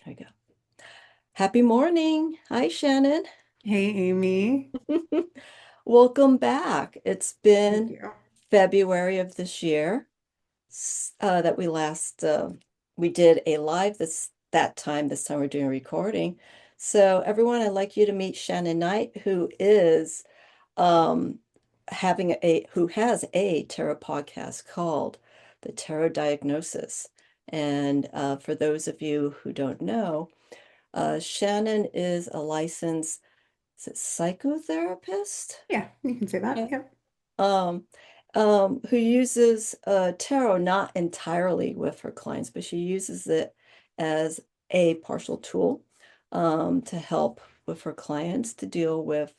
There you go. Happy morning. Hi, Shannon. Hey, Amy. Welcome back. It's Thank been you. February of this year that we did a live this time we're doing a recording. So everyone, I'd like you to meet Shannon Knight, who is um who has a tarot podcast called The Tarot Diagnosis. And for those of you who don't know, Shannon is a licensed, is it psychotherapist? Yeah, you can say that. Yeah. Yep. Um, who uses tarot not entirely with her clients, but she uses it as a partial tool to help with her clients to deal with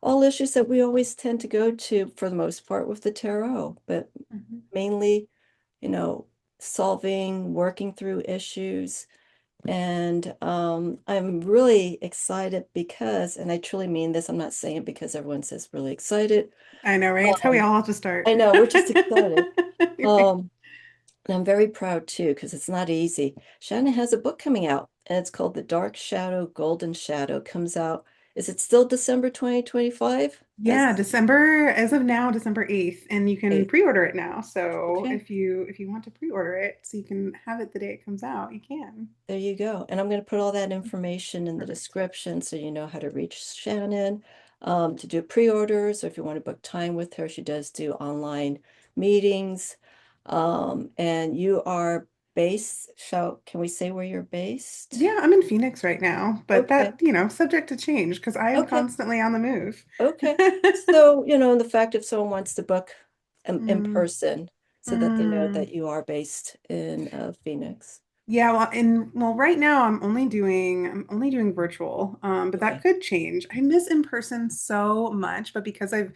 all issues that we always tend to go to for the most part with the tarot, but Mhm. mainly, you know, working through issues. And I'm really excited because, and I truly mean this, I'm not saying it because everyone says really excited. I know, right? It's how we Um, all have to start. I know, we're just excited. Um, and I'm very proud too, because it's not easy. Shannon has a book coming out, and it's called The Dark Shadow, Golden Shadow. Comes out, is it still December 2025? Yeah, as of now, December 8th, and you can Eight. pre-order it now. So Okay, if you want to pre-order it so you can have it the day it comes out, you can. there you go. And I'm going to put all that information in the Perfect. description so you know how to reach Shannon to do pre-orders, or if you want to book time with her, she does do online meetings. And you are can we say where you're based? Yeah, I'm in Phoenix right now, but Okay. subject to change because I am Okay. constantly on the move. Okay. So, the fact if someone wants to book in Mm, person so that they know mm. that you are based in Phoenix. Yeah, right now I'm only doing virtual, but that Okay. could change. I miss in person so much, but because I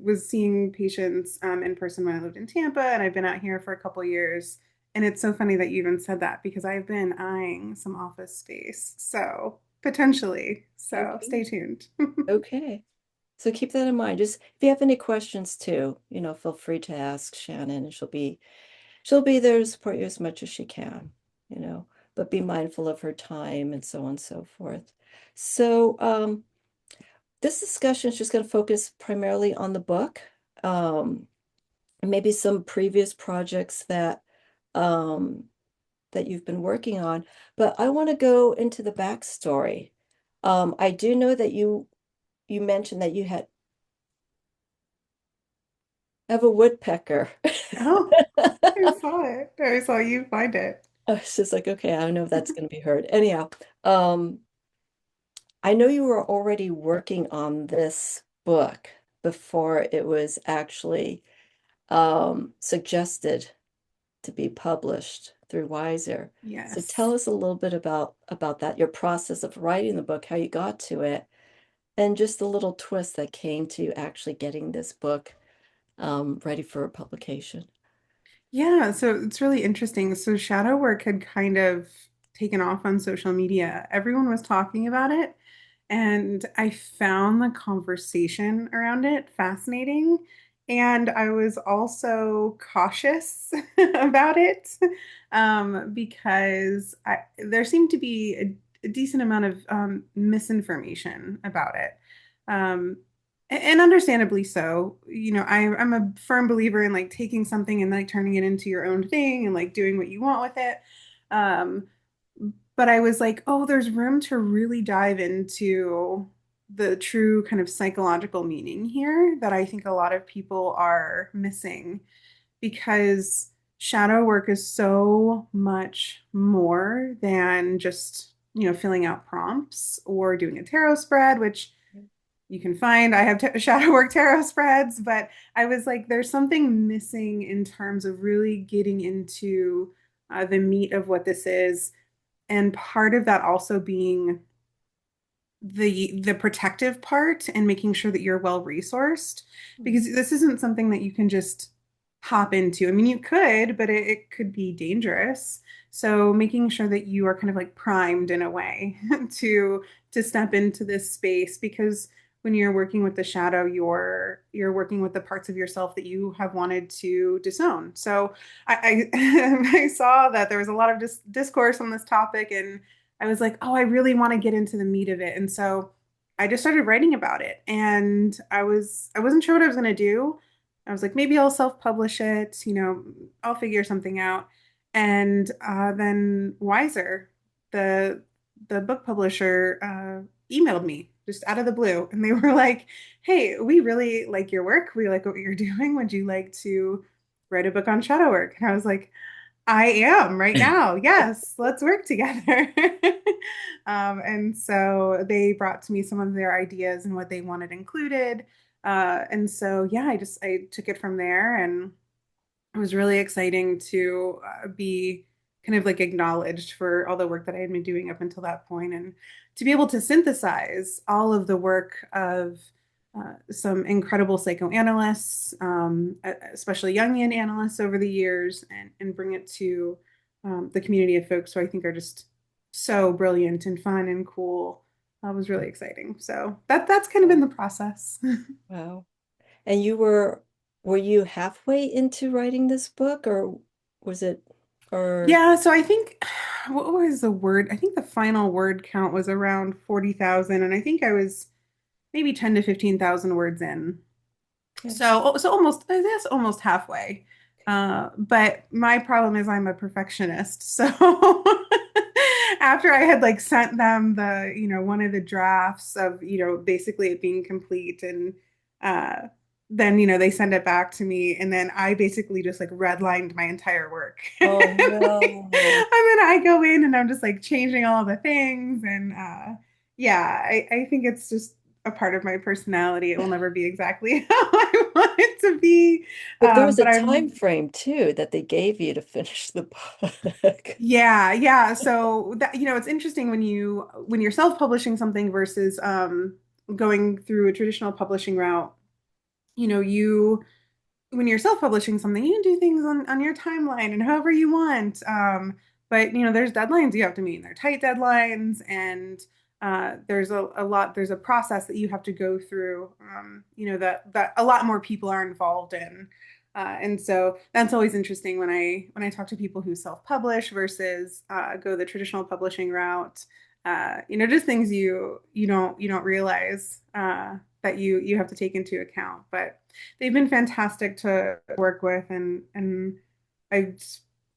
was seeing patients in person when I lived in Tampa, and I've been out here for a couple years, and it's so funny that you even said that because I've been eyeing some office space, so potentially. So Okay. stay tuned. Okay. So keep that in mind. Just if you have any questions too, feel free to ask Shannon and she'll be there to support you as much as she can, you know, but be mindful of her time and so on and so forth. So, this discussion is just going to focus primarily on the book. Um, Maybe some previous projects um that you've been working on, but I want to go into the backstory. I do know that you mentioned that you have a woodpecker. Oh, I saw it. I saw you find it. I was just like, okay, I don't know if that's going to be heard. Anyhow, um, I know you were already working on this book before it was actually suggested to be published through Weiser. So tell Yes. us a little bit about that, your process of writing the book, how you got to it, and just the little twist that came to actually getting this book ready for publication. Yeah, so it's really interesting. So shadow work had kind of taken off on social media. Everyone was talking about it, and I found the conversation around it fascinating. And I was also cautious about it because there seemed to be a decent amount of misinformation about it. Um, and understandably so. I'm a firm believer in like taking something and like turning it into your own thing and like doing what you want with it. Um, but I was like, oh, there's room to really dive into the true kind of psychological meaning here that I think a lot of people are missing because shadow work is so much more than just, filling out prompts or doing a tarot spread, which you can find. I have shadow work tarot spreads, but I was like, there's something missing in terms of really getting into the meat of what this is. And part of that also being the protective part and making sure that you're well resourced because Mhm. this isn't something that you can just hop into. I mean, you could, but it could be dangerous. So making sure that you are kind of like primed in a way to step into this space because when you're working with the shadow, you're working with the parts of yourself that you have wanted to disown. So I saw that there was a lot of discourse on this topic, and I was like, oh, I really want to get into the meat of it. And so I just started writing about it. And I wasn't sure what I was going to do. I was like, maybe I'll self-publish it, I'll figure something out. And then Weiser, the the book publisher, emailed me just out of the blue, and they were like, "Hey, we really like your work. We like what you're doing. Would you like to write a book on shadow work?" And I was like, I am right now. Yes, let's work together. And so they brought to me some of their ideas and what they wanted included. And so, yeah, I took it from there, and it was really exciting to be kind of like acknowledged for all the work that I had been doing up until that point, and to be able to synthesize all of the work of some incredible psychoanalysts, especially Jungian analysts over the years, and bring it to the community of folks who I think are just so brilliant and fun and cool. Was really exciting. So that's kind of been the process. Wow. And were you halfway into writing this book or was it, or, Yeah, so I think what was the word? I think the final word count was around 40,000, and I think I was maybe 10 to 15,000 words in. okay. So almost, I guess almost halfway. But my problem is I'm a perfectionist. So after I had like sent them one of the drafts of, basically it being complete, and uh then, they send it back to me, and then I basically just like redlined my entire work. Oh And no. then I go in and I'm just like changing all the things, and yeah, I think it's just a part of my personality. It will never be exactly how I want it to be. But there was a But time I'm, frame too that they gave you to finish the book. yeah, yeah. So that, it's interesting when you're self-publishing something versus going through a traditional publishing route. You when you're self-publishing something, you can do things on your timeline and however you want. But there's deadlines you have to meet. They're tight deadlines, and there's a process that you have to go through. That a lot more people are involved in. And so that's always interesting when I talk to people who self-publish versus go the traditional publishing route. Just things you don't realize that you have to take into account. But they've been fantastic to work with, and I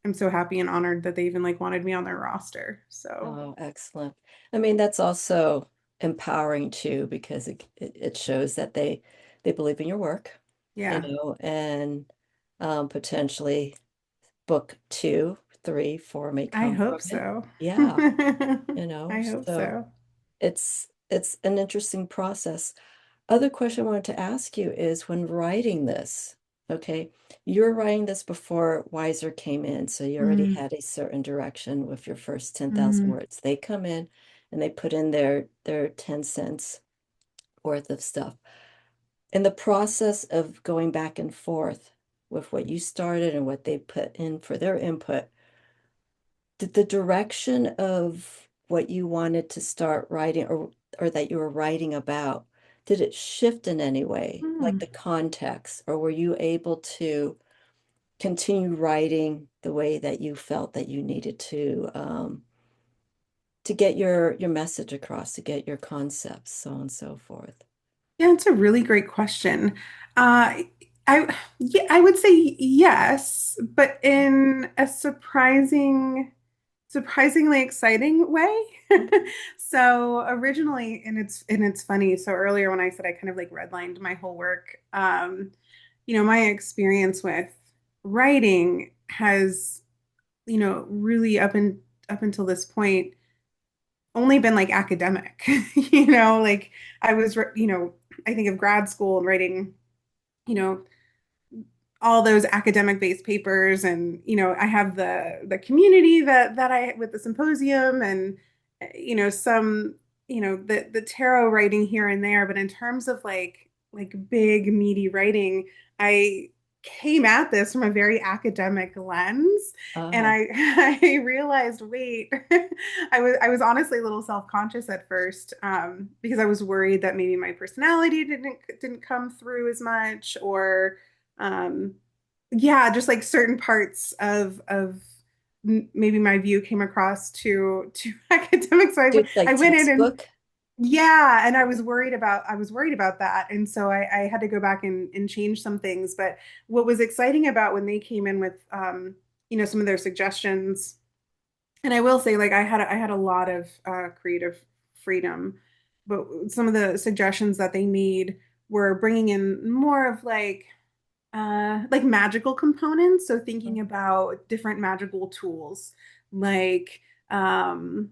am so happy and honored that they even like wanted me on their roster. So Oh, excellent. I mean, that's also empowering too, because it shows that they believe in your work, yeah, and potentially book two, three, four may I come hope from it. so. Yeah, I hope so so. it's an interesting process. Other question I wanted to ask you is when writing this, okay, you're writing this before Weiser came in, so you already Mm, had a certain direction with your first 10,000 mm. words. They come in and they put in their 10 cents worth of stuff. In the process of going back and forth with what you started and what they put in for their input, did the direction of what you wanted to start writing or that you were writing about, did it shift in any way, like Mm. the context, or were you able to continue writing the way that you felt that you needed to get your message across, to get your concepts, so on and so forth? Yeah, it's a really great question. Uh, yeah, I would say yes, but in a surprisingly exciting way. So originally, and it's funny. So earlier when I said I kind of like redlined my whole work, my experience with writing has, really up until this point only been like academic. Like I was, I think of grad school and writing, you know, all those academic based papers, and I have the community that I with the symposium, and some the tarot writing here and there. But in terms of like big meaty writing, I came at this from a very academic lens, and Uh-huh. I realized, wait, I was honestly a little self-conscious at first, because I was worried that maybe my personality didn't come through as much, or um, yeah, just like certain parts of maybe my view came across too academic. So Dude, I like went in and textbook. yeah, and I was worried about that. And so I had to go back and change some things. But what was exciting about when they came in with some of their suggestions, and I will say, like, I had a lot of creative freedom, but some of the suggestions that they made were bringing in more of like magical components. So thinking about different magical tools, like um,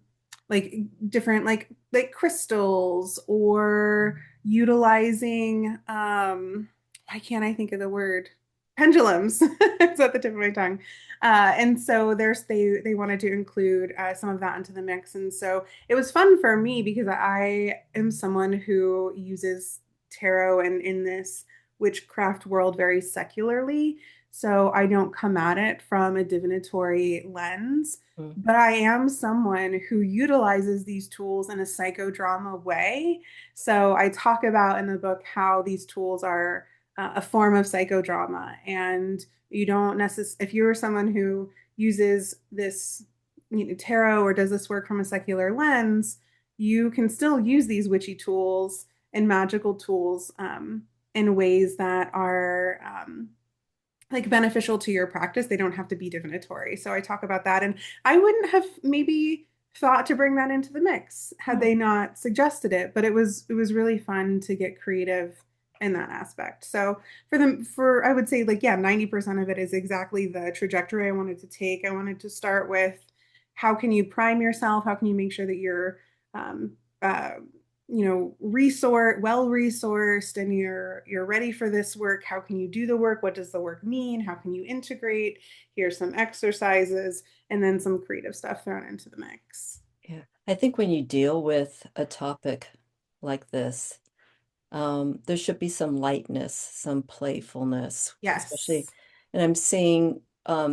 like different like crystals, or utilizing why can't I think of the word? Pendulums. It's at the tip of my tongue. And so they wanted to include some of that into the mix. And so it was fun for me because I am someone who uses tarot and in this witchcraft world very secularly. So I don't come at it from a divinatory lens, Mm. but I am someone who utilizes these tools in a psychodrama way. So I talk about in the book how these tools are a form of psychodrama. And you don't necessarily, if you're someone who uses this, tarot, or does this work from a secular lens, you can still use these witchy tools and magical tools in ways that are like beneficial to your practice. They don't have to be divinatory. So I talk about that. And I wouldn't have maybe thought to bring that into the mix had Oh, they not suggested it, but it was really fun to get creative in that aspect. So for I would say, like, yeah, 90% of it is exactly the trajectory I wanted to take. I wanted to start with how can you prime yourself? How can you make sure that you're um, uh, well resourced, and you're ready for this work. How can you do the work? What does the work mean? How can you integrate? Here's some exercises, and then some creative stuff thrown into the mix. yeah. I think when you deal with a topic like this, there should be some lightness, some playfulness, especially, Yes. and I'm seeing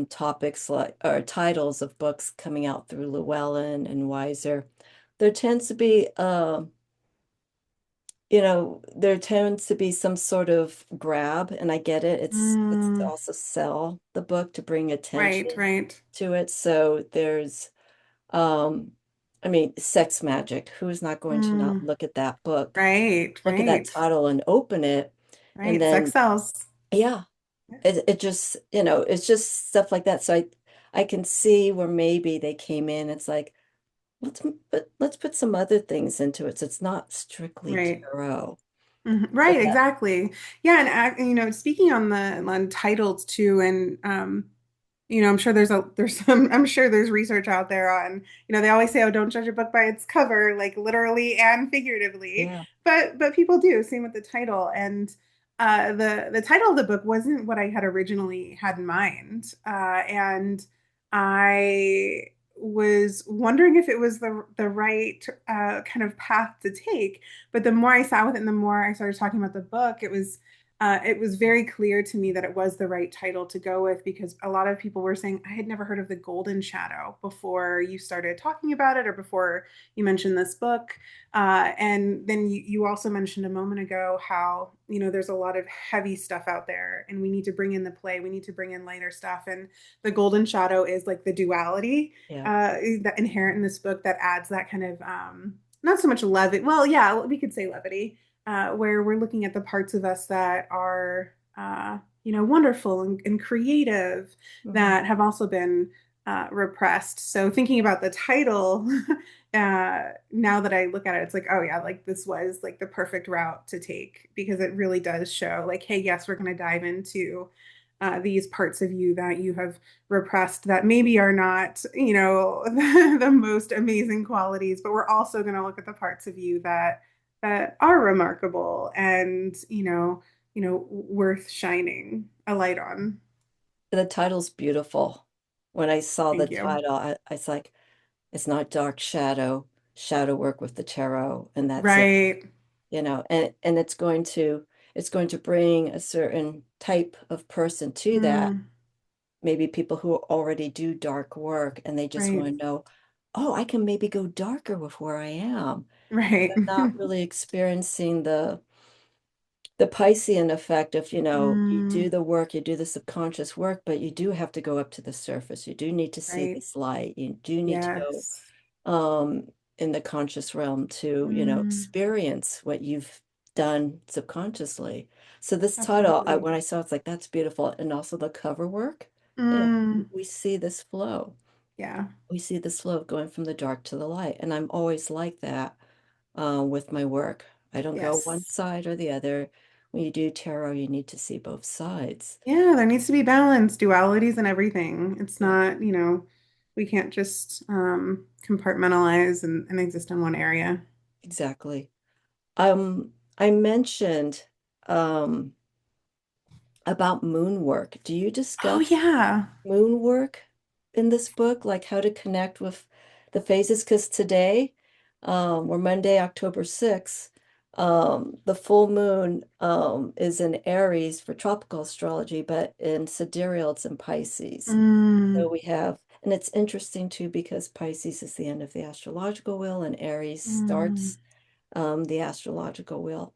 topics like or titles of books coming out through Llewellyn and Weiser. There tends to be there tends to be some sort of grab, and I get it. It's to Mm, also sell the book to bring right, attention right. to it. So there's um I mean, sex magic. Who is not going to not Mm, look at that book, right, look at that right, title and open it? And right. Sex then sells. yeah, it just, it's just stuff like that. So I can see where maybe they came in. It's like, let's put some other things into it. So it's not strictly Right. tarot. Mhm. But Right, that, exactly. Yeah, and speaking on titles too, and I'm sure there's some I'm sure there's research out there on, they always say, oh, don't judge a book by its cover, like literally and figuratively. yeah. But people do, same with the title. And the title of the book wasn't what I had originally had in mind. And I was wondering if it was the right kind of path to take. But the more I sat with it and the more I started talking about the book, it was very clear to me that it was the right title to go with, because a lot of people were saying, I had never heard of the golden shadow before you started talking about it, or before you mentioned this book. And then you also mentioned a moment ago how, there's a lot of heavy stuff out there, and we need to bring in the play, we need to bring in lighter stuff. And the golden shadow is like the duality Yeah. that inherent in this book, that adds that kind of not so much levity. Well, yeah, we could say levity, where we're looking at the parts of us that are, wonderful and creative, Mhm. that have also been repressed. So thinking about the title, now that I look at it, it's like, oh yeah, like this was like the perfect route to take, because it really does show, like, hey, yes, we're going to dive into these parts of you that you have repressed, that maybe are not, the most amazing qualities, but we're also going to look at the parts of you that are remarkable and, worth shining a light on. The title's beautiful. When I saw the Thank you. title, I was like, it's not dark shadow, shadow work with the tarot, and that's it. Right. And it's going to bring a certain type of person to that. Mm, Maybe people who already do dark work and they just want right. to know, oh, I can maybe go darker with where I am. Right. They're not really experiencing the Piscean effect of, you Mm, do the work, you do the subconscious work, but you do have to go up to the surface. You do need to see right. this light. You do need to go Yes. in the conscious realm to, Mm, experience what you've done subconsciously. So this title, absolutely. when I saw it's like, that's beautiful. And also the cover work, Mm, we see this flow. yeah. We see this flow going from the dark to the light. And I'm always like that with my work. I don't go one Yes. side or the other. When you do tarot, you need to see both sides. Yeah, there needs to be balance, dualities and everything. It's Yeah, not, we can't just compartmentalize and exist in one area. exactly. I mentioned um, about moon work. Do you Oh discuss yeah. moon work in this book, like how to connect with the phases? Because today, or Monday, October 6th, the full moon is in Aries for tropical astrology, but in sidereal, it's in Pisces. So Mm, we have, and it's interesting too, because Pisces is the end of the astrological wheel and Aries mm. starts the astrological wheel.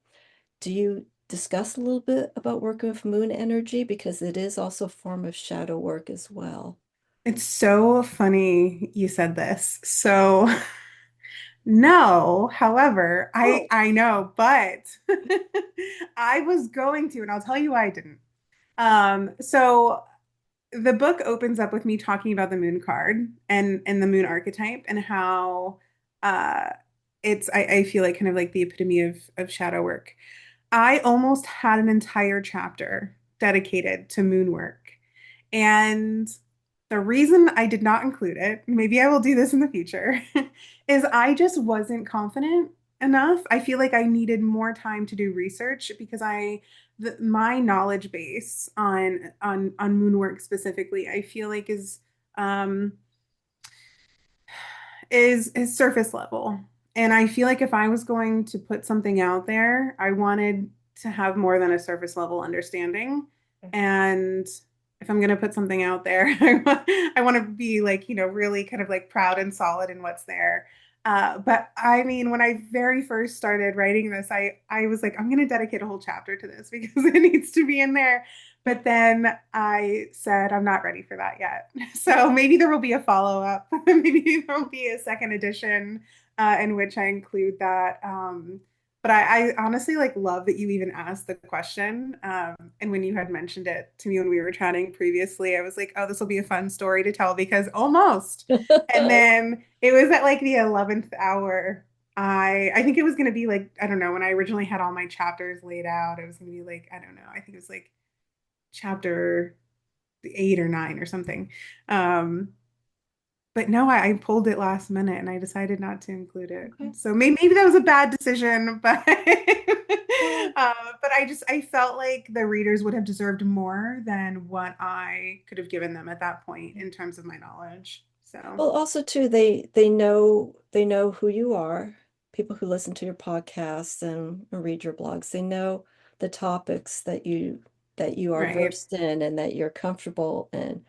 Do you discuss a little bit about working with moon energy? Because it is also a form of shadow work as well. It's so funny you said this. So no, however, I Oh, I know, but I was going to, and I'll tell you why I didn't. So the book opens up with me talking about the moon card and the moon archetype and how uh I feel like kind of like the epitome of shadow work. I almost had an entire chapter dedicated to moon work. And the reason I did not include it, maybe I will do this in the future, is I just wasn't confident enough. I feel like I needed more time to do research because my knowledge base on moonwork specifically, I feel like um is surface level. And I feel like if I was going to put something out there, I wanted to have more than a surface level understanding. And if I'm going to put something out there, I want to be like, really kind of like proud and solid in what's there. But I mean, when I very first started writing this, I was like, I'm going to dedicate a whole chapter to this because it needs to be in there. But then I said, I'm not ready for that yet. So maybe there will be a follow up. Maybe there will be a second edition in which I include that. But I honestly like love that you even asked the question. And when you had mentioned it to me when we were chatting previously, I was like, oh, this will be a fun story to tell because almost. And then it was at like the 11th hour. I think it was going to be like, I don't know, when I originally had all my chapters laid out, it was going to be like, I don't know, I think it was like chapter 8 or 9 or something. Um, but no, I pulled it last minute and I decided not to include it. okay. So maybe that was a bad decision, but Well, but I felt like the readers would have deserved more than what I could have given them at that point in terms of my knowledge. So, well, also too, they know who you are. People who listen to your podcasts and read your blogs, they know the topics that you are right, versed in and that you're comfortable in.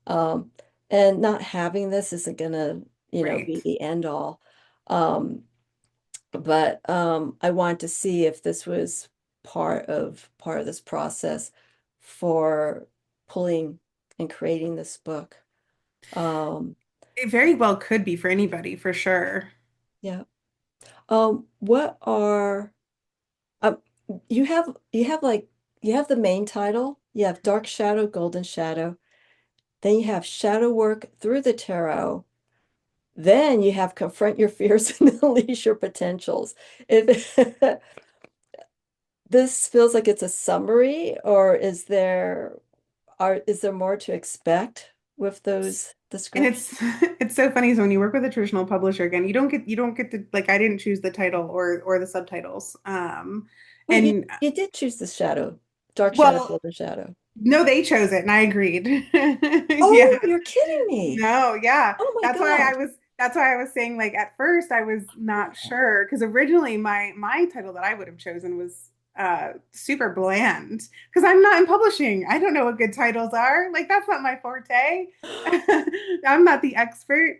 Um, and not having this isn't gonna, right. be the end all. Um, but I wanted to see if this was part of this process for pulling and creating this book. Um, It very well could be for anybody, for sure. yeah. What are um you have like you have the main title, you have Dark Shadow, Golden Shadow, then you have Shadow Work Through the Tarot, then you have Confront Your Fears and Unleash Your Potentials. If this feels like it's a summary, or is there more to expect with those And descriptions? it's it's so funny. So when you work with a traditional publisher, again, you don't get to like I didn't choose the title or the subtitles. Wait, you, And you did choose the shadow, Dark Shadow, well, Golden Shadow. no, they chose it and I agreed. Yeah. Oh, you're kidding me. No, yeah. Oh my That's why I gosh. was that's why I was saying like at first I was not sure because originally my title that I would have chosen was super bland because I'm not in publishing. I don't know what good titles are. Like that's not my forte. I'm not the expert.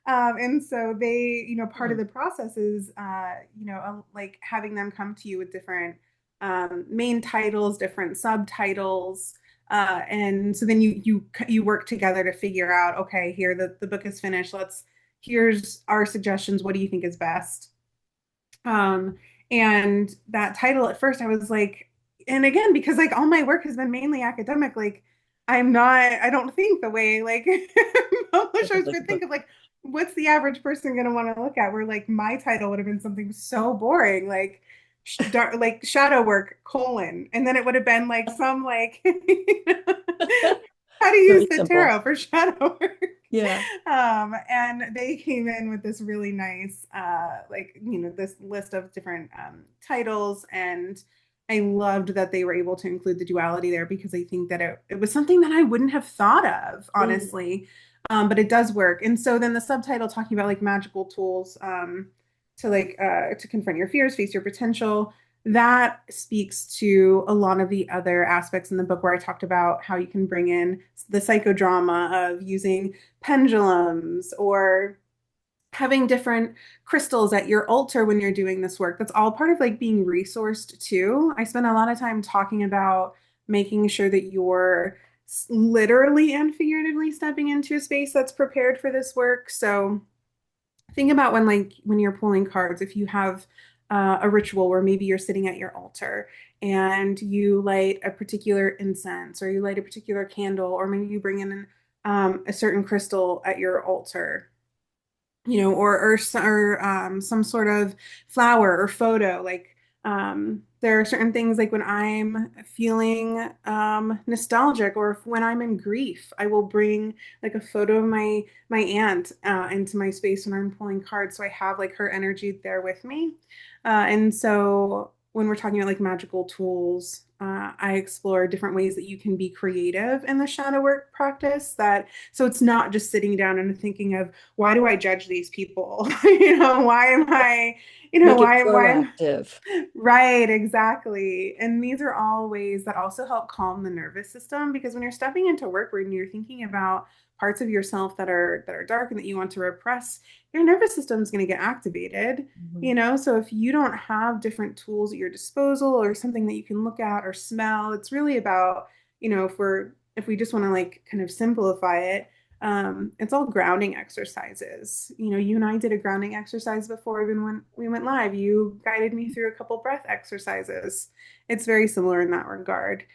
And so they, part of Hmm. the process is like having them come to you with different main titles, different subtitles. And so then you work together to figure out, okay, here the book is finished. Here's our suggestions. What do you think is best? Um, and that title at first I was like, and again, because like all my work has been mainly academic, like I don't think the way like publishers Like a would think book. of like, what's the average person going to want to look at? Where like my title would have been something so boring, like like shadow work colon, and then it would have been like some like how to use Very the simple. tarot for shadow work. Yeah. And they came in with this really nice, like, this list of different titles. And I loved that they were able to include the duality there because I think that it was something that I wouldn't have thought of, Mm. honestly. But it does work. And so then the subtitle talking about like magical tools to confront your fears, face your potential, that speaks to a lot of the other aspects in the book where I talked about how you can bring in the psychodrama of using pendulums or having different crystals at your altar when you're doing this work. That's all part of like being resourced too. I spend a lot of time talking about making sure that you're literally and figuratively stepping into a space that's prepared for this work. So think about when you're pulling cards, if you have a ritual where maybe you're sitting at your altar and you light a particular incense or you light a particular candle, or maybe you bring in a certain crystal at your altar, or some sort of flower or photo. Like there are certain things like when I'm feeling nostalgic or when I'm in grief, I will bring like a photo of my aunt into my space when I'm pulling cards, so I have like her energy there with me. And so when we're talking about like magical tools, I explore different ways that you can be creative in the shadow work practice. That so it's not just sitting down and thinking of, why do I judge these people? Why am I, Make it why am proactive. right, exactly. And these are all ways that also help calm the nervous system, because when you're stepping into work where you're thinking about parts of yourself that are dark and that you want to repress, your nervous system is going to get activated. Mhm. So if you don't have different tools at your disposal or something that you can look at or smell, it's really about, if we just want to like kind of simplify it, it's all grounding exercises. You and I did a grounding exercise before even when we went live. You guided me through a couple breath exercises. It's very similar in that regard,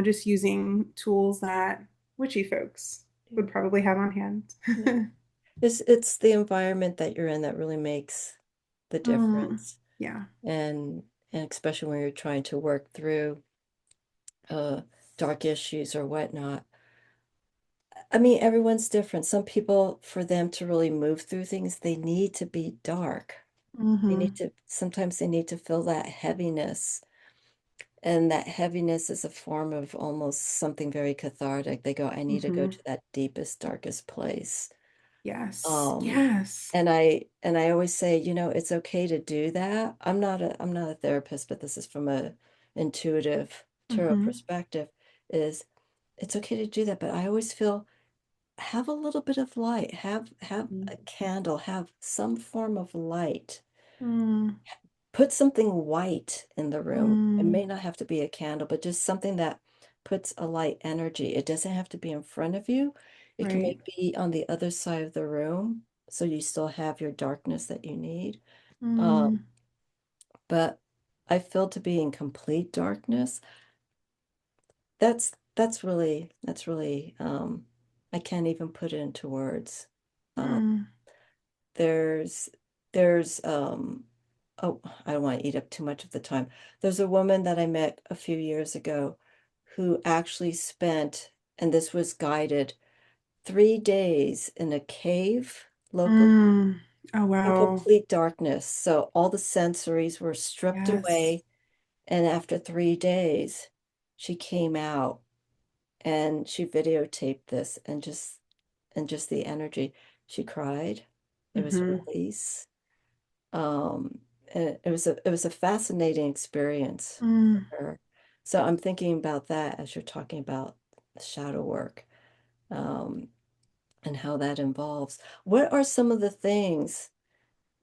just using tools that witchy folks Yeah. would probably have on hand. Yeah. It's the environment that you're in that really makes the Mm, difference. yeah. And and especially when you're trying to work through uh dark issues or whatnot. I mean, everyone's different. Some people, for them to really move through things, they need to be dark. They need Hmm. to, sometimes they need to feel that heaviness. And that heaviness is a form of almost something very cathartic. They go, I need to go Hmm. to that deepest, darkest place. Yes. Um, Yes. and I always say, it's okay to do that. I'm not a therapist, but this is from a intuitive tarot Hmm. perspective, is it's okay to do that. But I always feel have a little bit of light, have a candle, have some form of light. Mm, Put something white in the room. It mm, may not have to be a candle, but just something that puts a light energy. It doesn't have to be in front of you. It can right. maybe be on the other side of the room, so you still have your darkness that you need. Mm, Um, but I feel to be in complete darkness, that's really I can't even put it into words. Um, mm, there's there's oh, I don't want to eat up too much of the time. There's a woman that I met a few years ago who actually spent, and this was guided, 3 days in a cave locally mm. Oh, in wow. complete darkness. So all the sensories were stripped Yes. away. And after 3 days, she came out and she videotaped this and just the energy. She cried. It was a Hmm. release. And it was a fascinating experience for Mm, her. So I'm thinking about that as you're talking about the shadow work, um, and how that involves. What are some of the things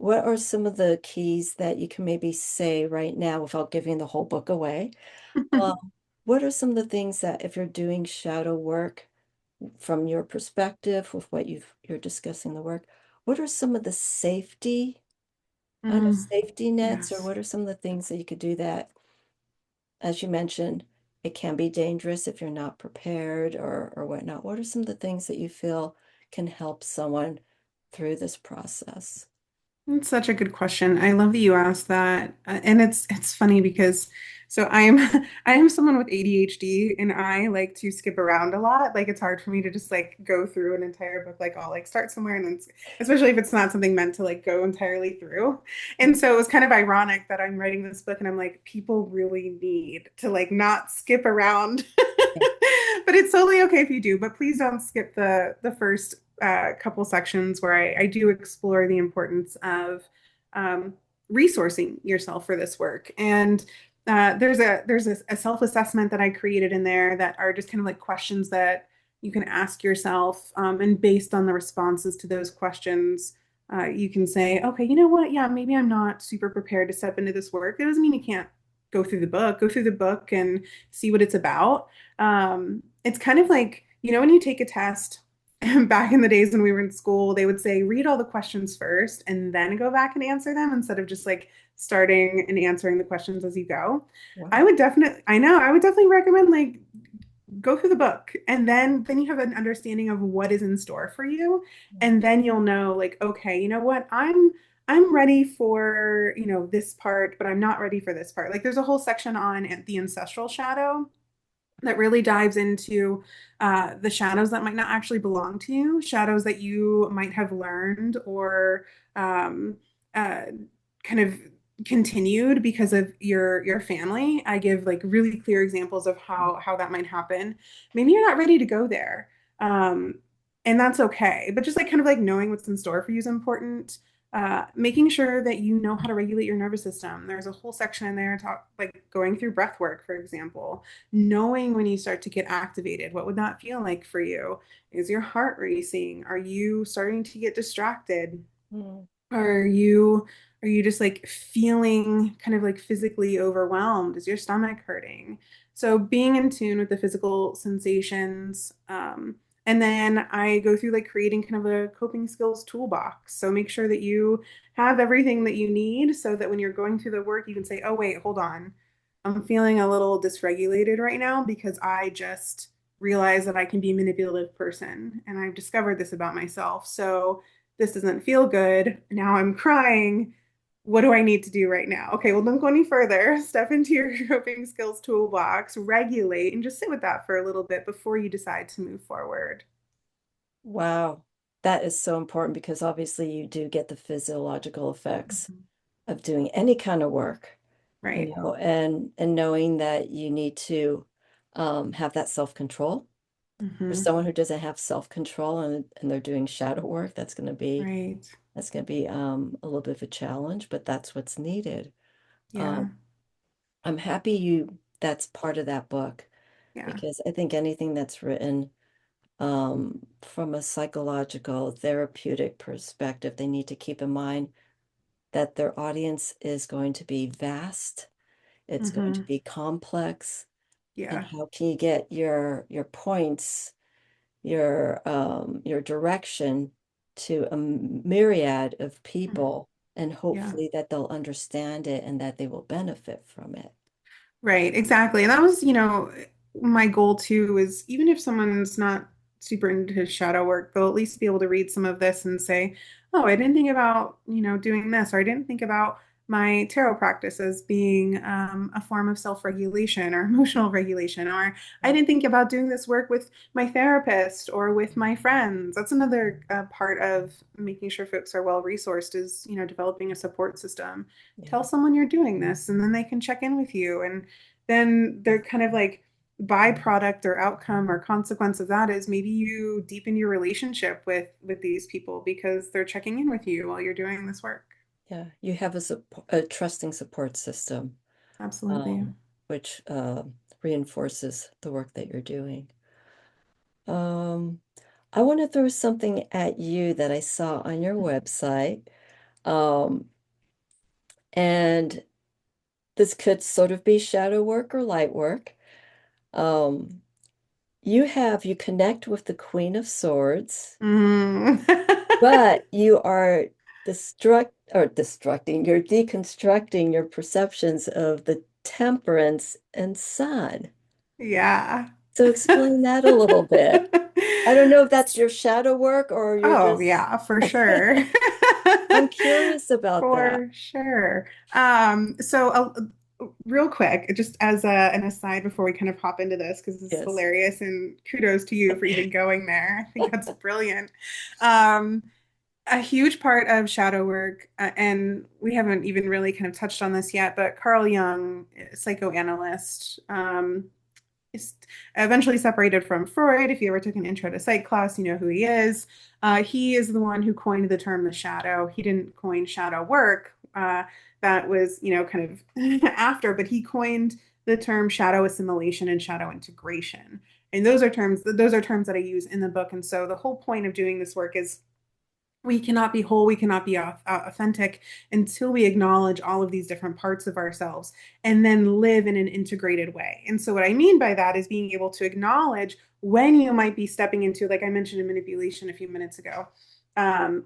what are some of the keys that you can maybe say right now without giving the whole book away? What are some of the things that if you're doing shadow work from your perspective with what you're discussing the work, what are some of the safety, kind of Mm, safety nets, or yes. what are some of the things that you could do that, as you mentioned, it can be dangerous if you're not prepared or whatnot. What are some of the things that you feel can help someone through this process? That's such a good question. I love that you asked that. And it's funny because so I'm I am someone with ADHD and I like to skip around a lot. Like it's hard for me to just like go through an entire book. Like I'll like start somewhere and then especially if it's not something meant to like go entirely through. And so it was kind of ironic that I'm writing this book and I'm like people really need to like not skip around. Yeah. But it's totally okay if you do, but please don't skip the first couple sections where I do explore the importance of um, resourcing yourself for this work. And there's a self-assessment that I created in there that are just kind of like questions that you can ask yourself, and based on the responses to those questions, you can say, okay, you know what? Yeah, maybe I'm not super prepared to step into this work. It doesn't mean you can't go through the book. Go through the book and see what it's about. It's kind of like, when you take a test back in the days when we were in school, they would say, read all the questions first and then go back and answer them instead of just like starting and answering the questions as you go. Wow. I would definitely recommend like go through the book and then you have an understanding of what is in store for you. And then you'll know like, okay, you know what? I'm ready for, this part, but I'm not ready for this part. Like there's a whole section on the ancestral shadow that really dives into the shadows that might not actually belong to you, shadows that you might have learned or um, uh, kind of continued because of your family. I give like really clear examples of how that might happen. Maybe you're not ready to go there, um, and that's okay. But just like kind of like knowing what's in store for you is important. Making sure that you know how to regulate your nervous system. There's a whole section in there talk like going through breath work, for example, knowing when you start to get activated. What would that feel like for you? Is your heart racing? Are you starting to get distracted? Mm. Are you just like feeling kind of like physically overwhelmed? Is your stomach hurting? So being in tune with the physical sensations. And then I go through like creating kind of a coping skills toolbox. So make sure that you have everything that you need so that when you're going through the work, you can say, oh, wait, hold on. I'm feeling a little dysregulated right now because I just realized that I can be a manipulative person. And I've discovered this about myself. So this doesn't feel good. Now I'm crying. What do I need to do right now? Okay, well, don't go any further. Step into your coping skills toolbox, regulate, and just sit with that for a little bit before you decide to move forward. Wow. That is so important because obviously you do get the physiological effects Mhm. of doing any kind of work, Right. and knowing that you need to have that self-control. For Hmm. someone who doesn't have self-control and they're doing shadow work, Right. that's gonna be a little bit of a challenge, but that's what's needed. Yeah. Um, I'm happy you that's part of that book Yeah. because I think anything that's written from a psychological therapeutic perspective, they need to keep in mind that their audience is going to be vast, it's going to Hmm. be complex, and Yeah. how can you get your points, your direction to a myriad of people, and Yeah. hopefully that they'll understand it and that they will benefit from it. Right, exactly. And that was, my goal too is even if someone's not super into shadow work, they'll at least be able to read some of this and say, oh, I didn't think about, doing this, or I didn't think about my tarot practice as being a form of self-regulation or emotional regulation, or I Yeah. didn't think about doing this work with my therapist or with my friends. That's another part of making sure folks are well resourced is, developing a support system. Tell Yeah. someone you're doing this and then they can check in with you, and then they're kind of like byproduct or outcome or consequence of that is maybe you deepen your relationship with these people because they're checking in with you while you're doing this work. Yeah, you have a trusting support system, Absolutely. um, which reinforces the work that you're doing. Um, I want to throw something at you that I saw on your website. Um, and this could sort of be shadow work or light work. Um, you connect with the Queen of Swords, Mm. but you are you're deconstructing your perceptions of the Temperance and Sun. Yeah. So explain that a little bit. I don't know if that's your shadow work or you're Oh, just, yeah, for sure. I'm curious about that. For sure. Real quick, just as an aside before we kind of hop into this, because this is Yes. hilarious and kudos to you for even going there. I think that's brilliant. Um, a huge part of shadow work, and we haven't even really kind of touched on this yet, but Carl Jung, psychoanalyst, is eventually separated from Freud. If you ever took an intro to psych class, you know who he is. He is the one who coined the term the shadow. He didn't coin shadow work. That was, kind of after, but he coined the term shadow assimilation and shadow integration. And those are terms that I use in the book. And so the whole point of doing this work is we cannot be whole, we cannot be authentic until we acknowledge all of these different parts of ourselves and then live in an integrated way. And so, what I mean by that is being able to acknowledge when you might be stepping into, like I mentioned in manipulation a few minutes ago,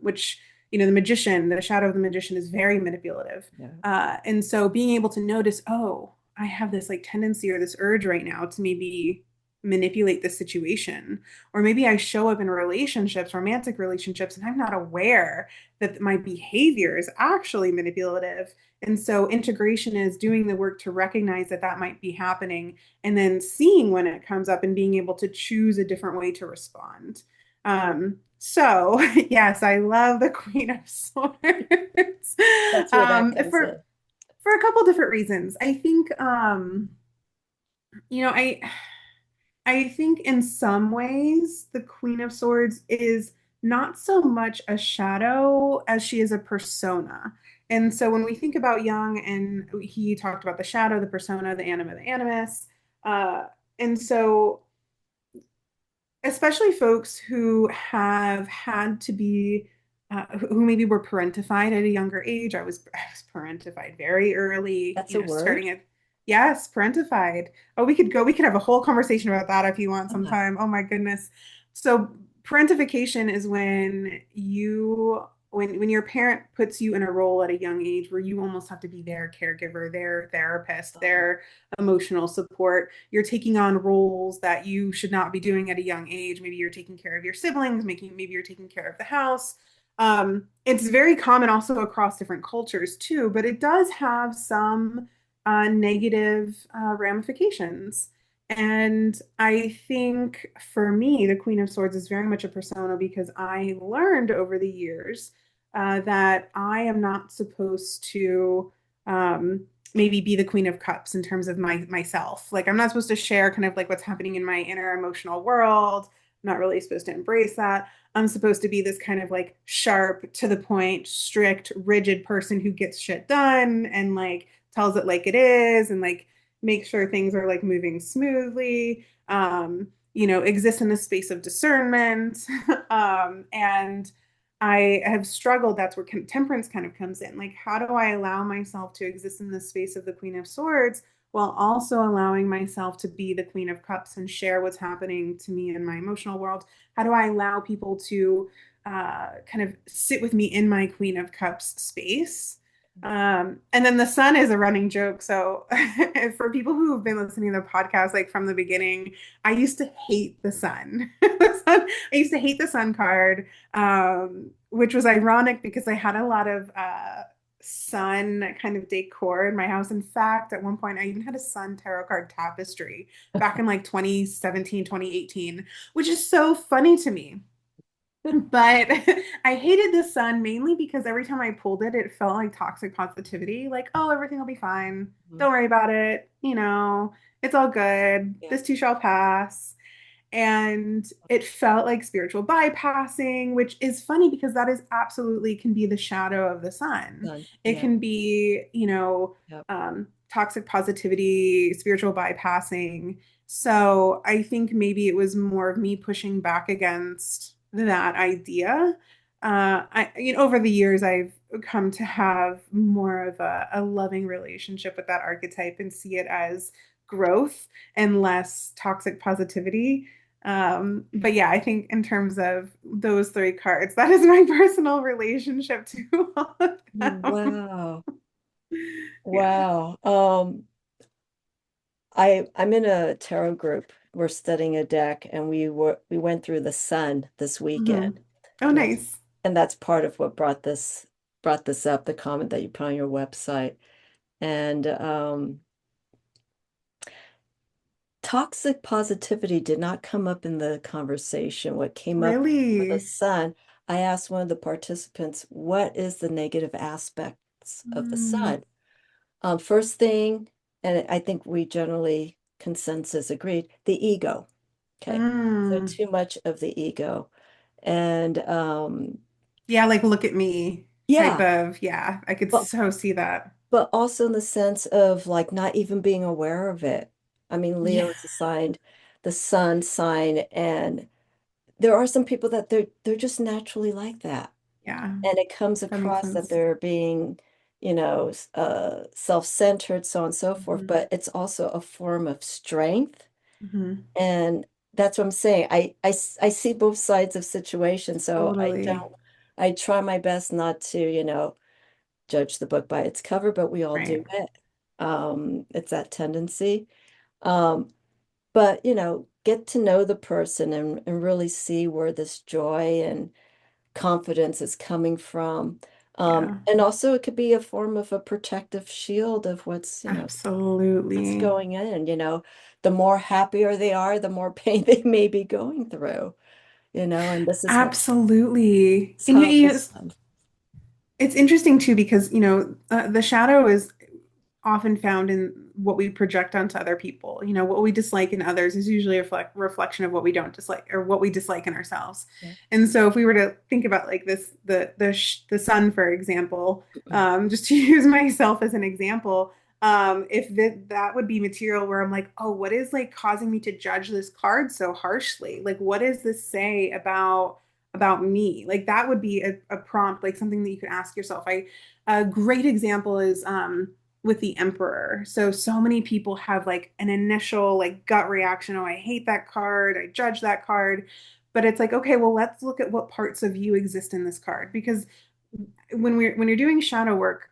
which, the magician, the shadow of the magician is very manipulative. Yeah. And so, being able to notice, oh, I have this like tendency or this urge right now to maybe manipulate the situation, or maybe I show up in relationships, romantic relationships, and I'm not aware that my behavior is actually manipulative. And so integration is doing the work to recognize that that might be happening and then seeing when it comes up and being able to choose a different way to respond. So yes, I love the Queen of Swords. That's where that um, comes for in. for a couple different reasons. You know, I think in some ways, the Queen of Swords is not so much a shadow as she is a persona. And so when we think about Jung, and he talked about the shadow, the persona, the anima, the animus. And so, especially folks who have had to be, who maybe were parentified at a younger age. I was parentified very early, That's a word? starting at, yes, parentified. Oh, we could have a whole conversation about that if you want Ah, sometime. Oh my goodness. So parentification is when your parent puts you in a role at a young age where you almost have to be their caregiver, their therapist, oh, their emotional support. You're taking on roles that you should not be doing at a young age. Maybe you're taking care of your siblings, maybe you're taking care of the house. It's very common also across different cultures too, but it does have some negative ramifications. And I think for me, the Queen of Swords is very much a persona because I learned over the years that I am not supposed to maybe be the Queen of Cups in terms of myself. Like I'm not supposed to share kind of like what's happening in my inner emotional world. I'm not really supposed to embrace that. I'm supposed to be this kind of like sharp, to the point, strict, rigid person who gets shit done and like tells it like it is and like makes sure things are like moving smoothly. Exist in a space of discernment. And I have struggled. That's where temperance kind of comes in. Like, how do I allow myself to exist in the space of the Queen of Swords while also allowing myself to be the Queen of Cups and share what's happening to me in my emotional world? How do I allow people to kind of sit with me in my Queen of Cups space? And then the sun is a running joke. So for people who have been listening to the podcast like from the beginning, I used to hate the sun. I used to hate the sun card, which was ironic because I had a lot of sun kind of decor in my house. In fact, at one point, I even had a sun tarot card tapestry back in like 2017, 2018, which is so funny to me. But I hated the sun mainly because every time I pulled it, it felt like toxic positivity. Like, oh, everything will be fine. mhm. Don't worry about it. It's all good. Yeah. This too shall pass. And it felt like spiritual bypassing, which is funny because that is absolutely can be the shadow of the sun. Done. It Yeah. can be, Yep. toxic positivity, spiritual bypassing. So I think maybe it was more of me pushing back against that idea. over the years, I've come to have more of a loving relationship with that archetype and see it as growth and less toxic positivity. But yeah, I think in terms of those three cards, that is my personal relationship to all of them. Wow. Yeah. Wow. I'm in a tarot group. We're studying a deck and we went through the sun this Hmm. weekend. Oh, And that's nice. and that's part of what brought this up, the comment that you put on your website. And toxic positivity did not come up in the conversation. What came up for the Really? sun, I asked one of the participants, what is the negative aspects of the Mm, sun? First thing, and I think we generally consensus agreed, the ego. Okay. So mm. too much of the ego. And Yeah, like look at me type yeah, of, yeah, I could but so see that. but also in the sense of like not even being aware of it. I mean, Yeah. Leo is assigned the sun sign, and there are some people that they're just naturally like that. Yeah, And it comes that makes across that sense. they're being, self-centered, so on and so forth, Hmm. but it's also a form of strength. Hmm. And that's what I'm saying. I see both sides of situations, so Totally. I try my best not to, judge the book by its cover, but we all Right. do it. It's that tendency. Um, but, get to know the person and really see where this joy and confidence is coming from. Yeah, And also it could be a form of a protective shield of what's absolutely. going in, the more happier they are, the more pain they may be going through, and Absolutely. this is And how this, it's interesting too because, the shadow is often found in what we project onto other people. What we dislike in others is usually a reflection of what we don't dislike or what we dislike in ourselves. yeah. And so if we were to think about like this, the sun, for example, just to use myself as an example, if that would be material where I'm like, oh, what is like causing me to judge this card so harshly? Like, what does this say about me? Like that would be a prompt, like something that you could ask yourself. A great example is with the emperor. So many people have like an initial like gut reaction. Oh, I hate that card. I judge that card. But it's like, okay, well, let's look at what parts of you exist in this card because when you're doing shadow work,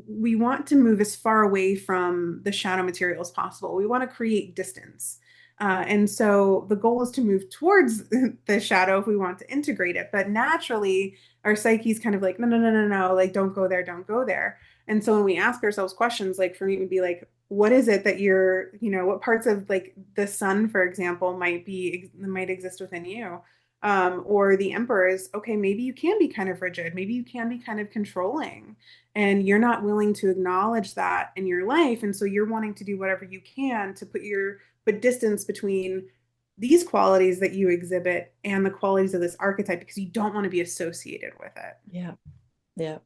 we want to move as far away from the shadow material as possible. We want to create distance. And so the goal is to move towards the shadow if we want to integrate it. But naturally, our psyche's kind of like, no, no, no, no, no, like don't go there, don't go there. And so when we ask ourselves questions, like for me, it would be like, what is it that what parts of like the sun, for example, might exist within you? Or the emperor is, okay, maybe you can be kind of rigid, maybe you can be kind of controlling, and you're not willing to acknowledge that in your life. And so you're wanting to do whatever you can to put distance between these qualities that you exhibit and the qualities of this archetype because you don't want to be associated with it. Yeah, yeah.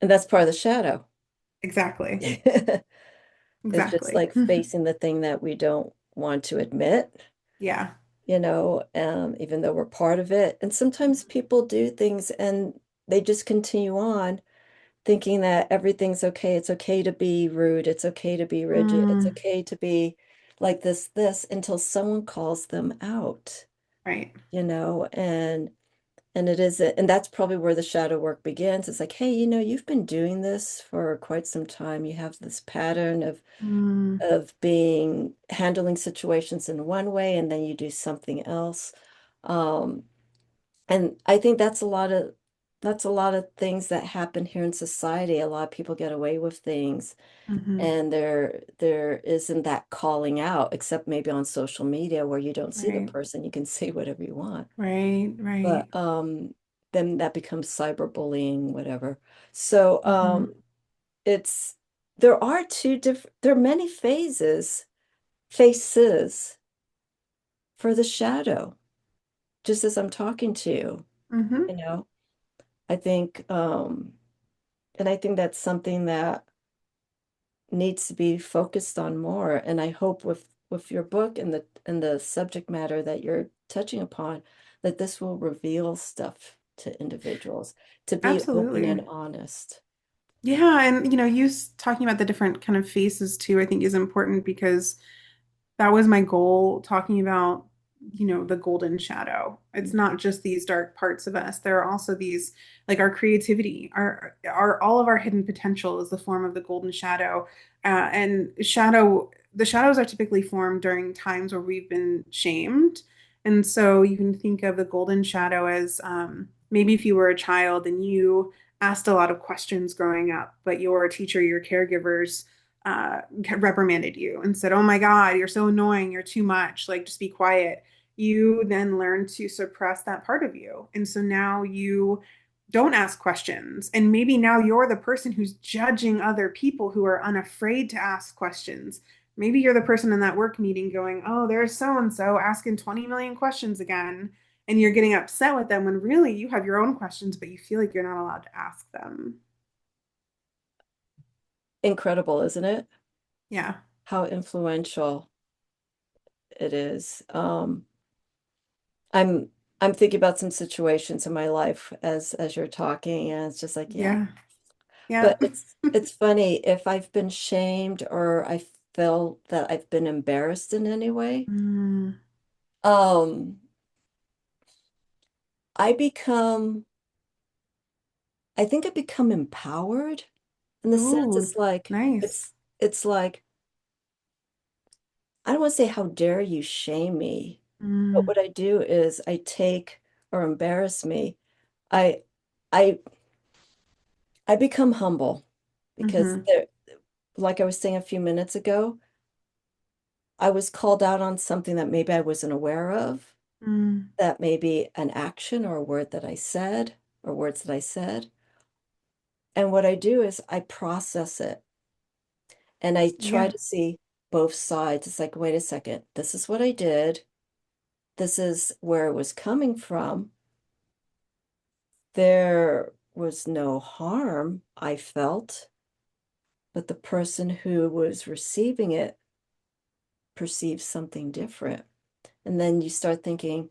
And that's part of the shadow. Exactly. It's just Exactly. like facing the thing that we don't want to admit, Yeah. even though we're part of it. And sometimes people do things and they just continue on thinking that everything's okay. It's okay to be rude. It's okay to be rigid. It's Mm, okay to be like this until someone calls them out, right. and it is, and that's probably where the shadow work begins. It's like, hey, you've been doing this for quite some time. You have this pattern Mm, of being handling situations in one way and then you do something else. Um, and I think that's a lot of things that happen here in society. A lot of people get away with things hmm. and there isn't that calling out, except maybe on social media where you don't see the Right. person, you can say whatever you want. Right. Right. But then that becomes cyberbullying, whatever. So Hmm. it's there are many faces for the shadow, just as I'm talking to you, Hmm. you know. I think and I think that's something that needs to be focused on more. And I hope with your book and the subject matter that you're touching upon, that this will reveal stuff, to individuals to be open Absolutely. and honest. Yeah, and talking about the different kind of faces too, I think is important because that was my goal, talking about, the golden shadow. It's not just these dark parts of us. There are also these, like our creativity, our all of our hidden potential is the form of the golden shadow. The shadows are typically formed during times where we've been shamed. And so you can think of the golden shadow as maybe if you were a child and you asked a lot of questions growing up, but your teacher, your caregivers, reprimanded you and said, "Oh my God, you're so annoying. You're too much. Like, just be quiet." You then learn to suppress that part of you. And so now you don't ask questions. And maybe now you're the person who's judging other people who are unafraid to ask questions. Maybe you're the person in that work meeting going, "Oh, there's so and so asking 20 million questions again." And you're getting upset with them when really you have your own questions, but you feel like you're not allowed to ask them. Incredible, isn't it? Yeah. How influential it is. I'm I'm thinking about some situations in my life as you're talking, and it's just like, yeah. Yeah. Yeah. But it's funny if I've been shamed or I feel that I've been embarrassed in any way, Mm. um, I become I think I become empowered in the sense Oh, it's like nice. it's like I don't want to say how dare you shame me, but Mm, what I do is I take or embarrass me. I I I become humble because hmm there, like I was saying a few minutes ago, I was called out on something that maybe I wasn't aware of, mm, that may be an action or a word that I said or words that I said. And what I do is I process it and I try yeah, to see both sides. It's like, wait a second, this is what I did. This is where it was coming from. There was no harm I felt, but the person who was receiving it perceives something different. And then you start thinking,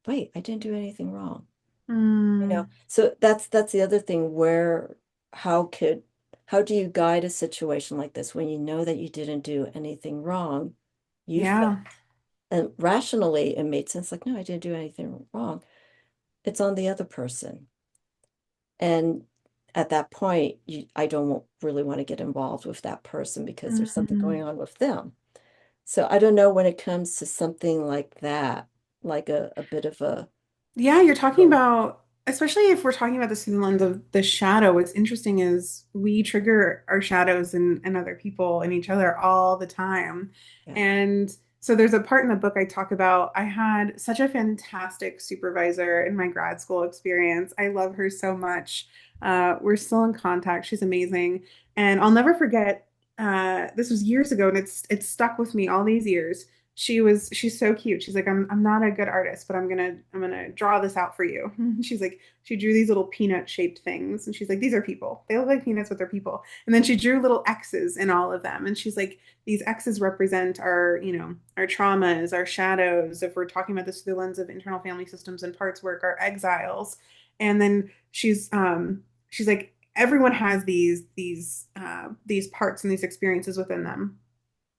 wait, I didn't do anything wrong. mm, So that's the other thing where how could how do you guide a situation like this when you know that you didn't do anything wrong? You felt, yeah, and rationally it made sense, like, no, I didn't do anything wrong. It's on the other person. And at that point, I don't really want to get involved with that person because there's something mm. going on with them. So I don't know when it comes to something like that, like a bit of a, Yeah, you're talking oh, about, especially if we're talking about this through the lens of the shadow, what's interesting is we trigger our shadows and other people and each other all the time. yeah. And so there's a part in the book I talk about. I had such a fantastic supervisor in my grad school experience. I love her so much. We're still in contact. She's amazing. And I'll never forget, this was years ago and it's stuck with me all these years. She's so cute. She's like, I'm not a good artist, but I'm gonna draw this out for you. She's like, she drew these little peanut shaped things, and she's like, these are people. They look like peanuts, but they're people. And then she drew little X's in all of them, and she's like, these X's represent our, our traumas, our shadows. If we're talking about this through the lens of internal family systems and parts work, our exiles. And then she's like, everyone has these parts and these experiences within them.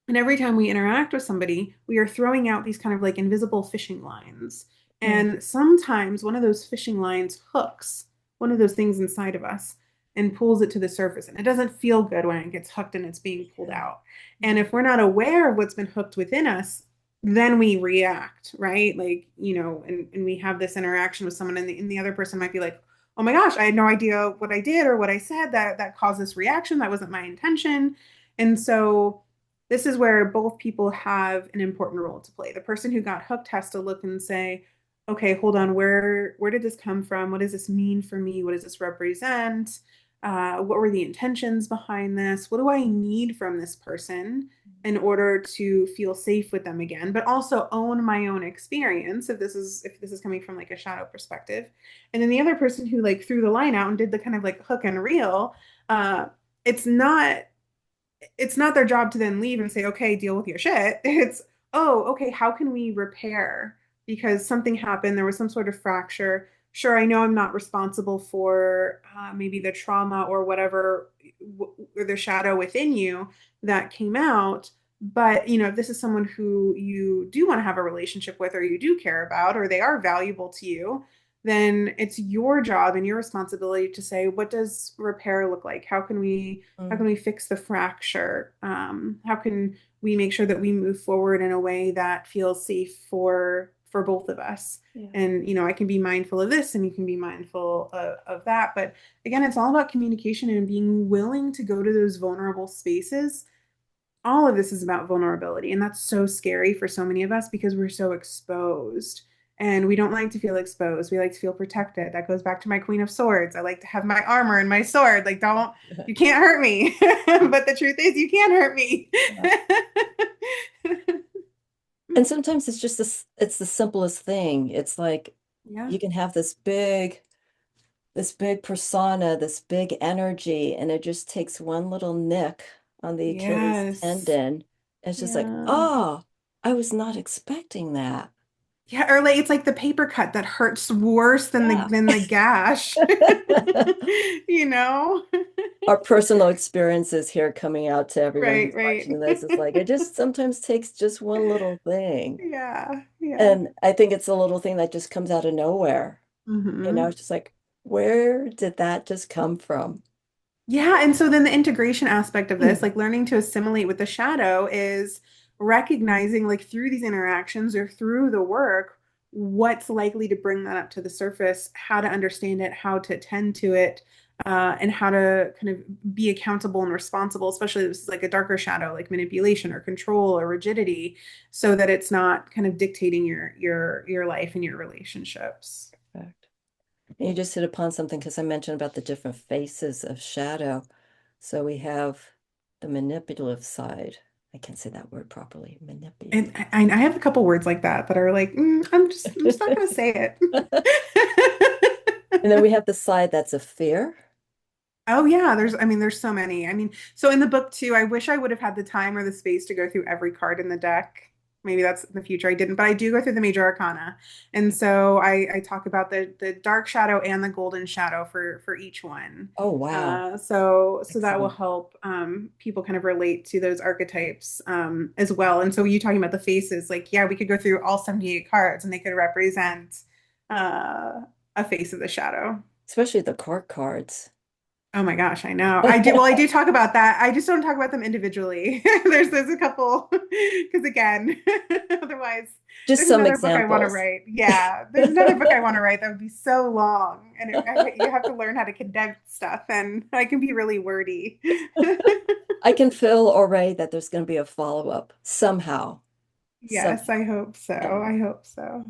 And every time we interact with somebody, we are throwing out these kind of like invisible fishing lines. Mm, And sometimes one of those fishing lines hooks one of those things inside of us and pulls it to the surface. And it doesn't feel good when it gets hooked and it's being pulled yeah. out. And Yeah. if we're not aware of what's been hooked within us, then we react, right? Like, and we have this interaction with someone, and the other person might be like, "Oh my gosh, I had no idea what I did or what I said that caused this reaction. That wasn't my intention." And so this is where both people have an important role to play. The person who got hooked has to look and say, okay, hold on, where did this come from? What does this mean for me? What does this represent? What were the intentions behind this? What do I need from this person in order to feel safe with them again? But also own my own experience if this is coming from like a shadow perspective. And then the other person who like threw the line out and did the kind of like hook and reel, uh, it's not it's not their job to then leave and say, okay, deal with your shit. It's, oh, okay, how can we repair? Because something happened, there was some sort of fracture. sure, I know I'm not responsible for maybe the trauma or whatever, or the shadow within you that came out. But, if this is someone who you do want to have a relationship with, or you do care about, or they are valuable to you, then it's your job and your responsibility to say, what does repair look like? How can Mm, we fix the fracture? How can we make sure that we move forward in a way that feels safe for both of us? yeah. And I can be mindful of this and you can be mindful of that. But again, it's all about communication and being willing to go to those vulnerable spaces. All of this is about vulnerability, and that's so scary for so many of us because we're so exposed, and we don't like to feel exposed. We like to feel protected. That goes back to my Queen of Swords. I like to have my armor and my sword. Like, don't, you can't hurt me. But the truth is you can hurt me. Yeah. And sometimes it's just this, it's the simplest thing. It's like Yeah. you can have this big persona, this big energy, and it just takes one little nick on the Achilles Yes. tendon. It's just like, Yeah. oh, I was not expecting that. Yeah, or like it's like the paper cut that hurts worse than the Yeah. gash. You know? Our personal experiences here coming out to everyone Right, who's right. watching this is like, it just sometimes takes just one little thing. Yeah, yeah. And I think it's a little thing that just comes out of nowhere. Hmm. It's just like, where did that just come from? Yeah, and so then the integration aspect of this, Mm. like learning to assimilate with the shadow, is recognizing, like through these interactions or through the work, what's likely to bring that up to the surface, how to understand it, how to tend to it, and how to kind of be accountable and responsible, especially if this is like a darker shadow, like manipulation or control or rigidity, so that it's not kind of dictating your life and your relationships. Correct. And you just hit upon something because I mentioned about the different faces of shadow. So we have the manipulative side. I can't say that word properly. And Manipulative. I have a couple words like that that are like, I'm just not gonna say And then it. we have the side that's a fear. Oh yeah, there's so many. So in the book too, I wish I would have had the time or the space to go through every card in the deck. Maybe that's in the future. I didn't, but I do go through the major arcana. And so I talk about the dark shadow and the golden shadow for each one. Oh, wow. So that will Excellent. help people kind of relate to those archetypes as well. And so you talking about the faces, like yeah, we could go through all 78 cards and they could represent a face of the shadow. Especially the court cards. Oh my gosh, I know. I do. Well, I do talk about that. I just don't talk about them individually. There's a couple, because again, otherwise, Just there's some another book I want to examples. write. Yeah, there's another book I want to write that would be so long, and you have to learn how to condense stuff, and I can be really wordy. I can feel already that there's going to be a follow-up somehow. Yes, Somehow. I hope so. Yeah. I hope so.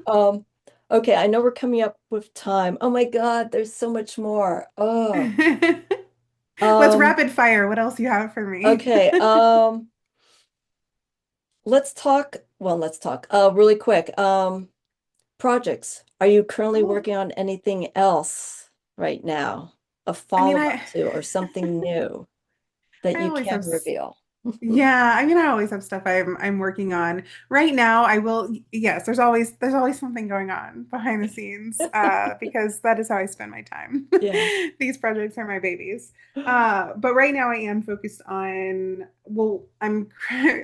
Um, okay, I know we're coming up with time. Oh my God, there's so much more. Oh. Let's Um, rapid fire. What else you have for me? okay. Let's talk really quick. Projects. Are you currently Oh, working on anything else right now? A I mean, follow-up to or something new that I you always can have. reveal? Yeah, I mean, I always have stuff I'm working on. Right now, I will, yes, there's always something going on behind the scenes, because that is how I spend my time. Yeah. These projects are my babies. But right now I am focused on, well,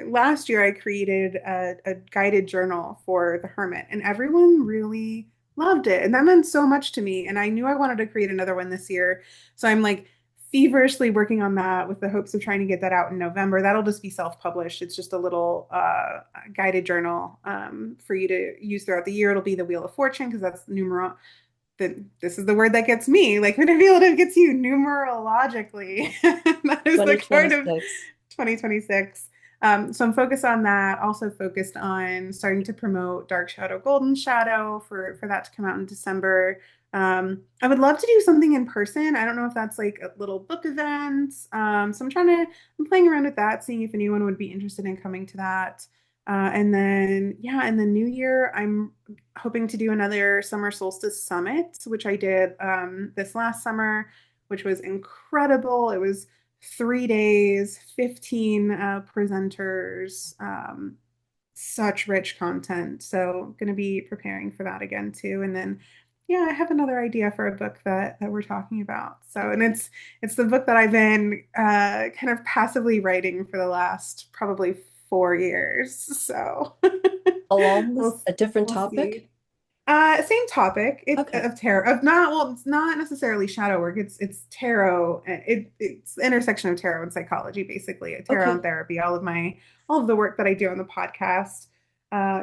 last year I created a guided journal for the Hermit, and everyone really loved it. And that meant so much to me. And I knew I wanted to create another one this year. So I'm like feverishly working on that with the hopes of trying to get that out in November. That'll just be self-published. It's just a little guided journal for you to use throughout the year. It'll be the Wheel of Fortune because that's numeral. This is the word that gets me. Like manipulative gets you numerologically. That is the card of 2026. 2026. So I'm focused on that. Also focused on starting to promote Dark Shadow, Golden Shadow for that to come out in December. I would love to do something in person. I don't know if that's like a little book event. So I'm playing around with that, seeing if anyone would be interested in coming to that. And then, yeah, in the new year, I'm hoping to do another summer solstice summit, which I did this last summer, which was incredible. It was 3 days, 15 presenters, such rich content. So going to be preparing for that again too. And then yeah, I have another idea for a book that we're talking about. So and it's the book that I've been kind of passively writing for the last probably 4 years. So Along this, we'll a different we'll topic? see. Same topic. It Okay. of tarot of not well, it's not necessarily shadow work. It's tarot. It's the intersection of tarot and psychology, basically. Tarot and Okay. therapy. All of the work that I do on the podcast,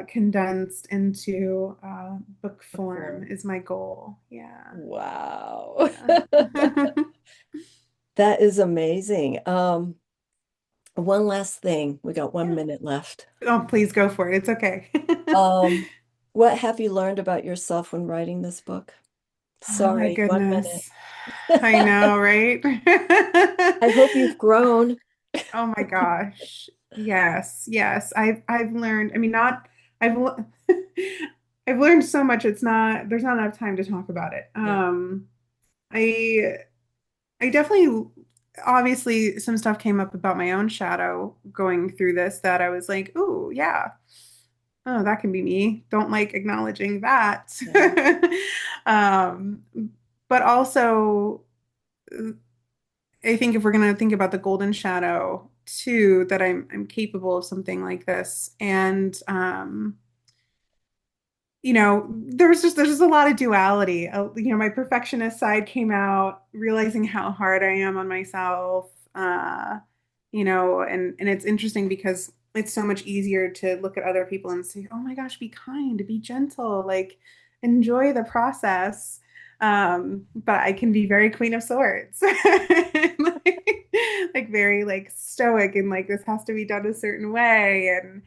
condensed into book Book form form. is my goal. Yeah, Wow. yeah. That is amazing. One last thing. We got one Yeah. minute left. Oh, please go for it. It's okay. Um, what have you learned about yourself when writing this book? Oh my Sorry, 1 minute. goodness. I know, right? I hope you've grown. Oh my gosh. Yes, yes. I've learned, I mean not I've le- I've learned so much it's not there's not enough time to talk about it. Yeah. I I definitely obviously some stuff came up about my own shadow going through this that I was like, "Ooh, yeah. Oh, that can be me." Don't like acknowledging that. Yeah. Um, but also I think if we're going to think about the golden shadow too, that I'm capable of something like this. And there's just a lot of duality. My perfectionist side came out, realizing how hard I am on myself. And it's interesting because it's so much easier to look at other people and say, "Oh my gosh, be kind, be gentle, like enjoy the process." But I can be very Queen of Swords, like very like stoic and like this has to be done a certain way and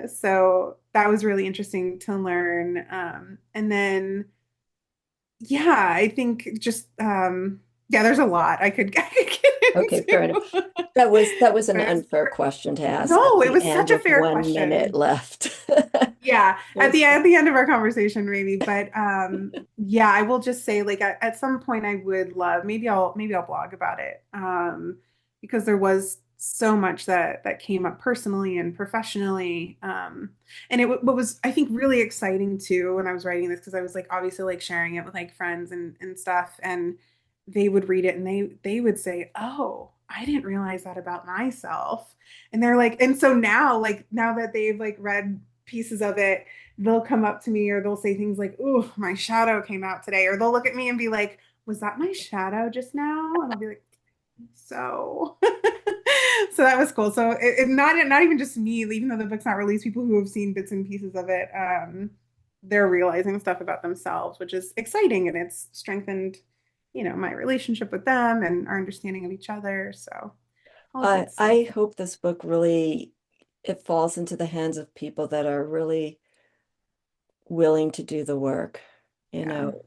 so that was really interesting to learn. And then, yeah, I think just, yeah, there's a lot I could, I could get Okay, fair enough. into. That was an But unfair question to ask at no, it the was end such a with fair 1 minute question. left. Yeah, at That's the end of our conversation, maybe. But yeah, I will just say, like at some point, I would love maybe I'll blog about it. Because there was so much that came up personally and professionally. And what was I think really exciting too when I was writing this because I was like obviously like sharing it with like friends and stuff, and they would read it and they would say, "Oh, I didn't realize that about myself." And they're like, and so now, like now that they've like read pieces of it, they'll come up to me or they'll say things like, "Ooh, my shadow came out today," or they'll look at me and be like, "Was that my shadow just now?" And I'll be like, "So." So that was cool. So not even just me, even though the book's not released, people who have seen bits and pieces of it, they're realizing stuff about themselves, which is exciting, and it's strengthened, my relationship with them and our understanding of each other. So all I good stuff. I hope this book really it falls into the hands of people that are really willing to do the work. You Yeah. know,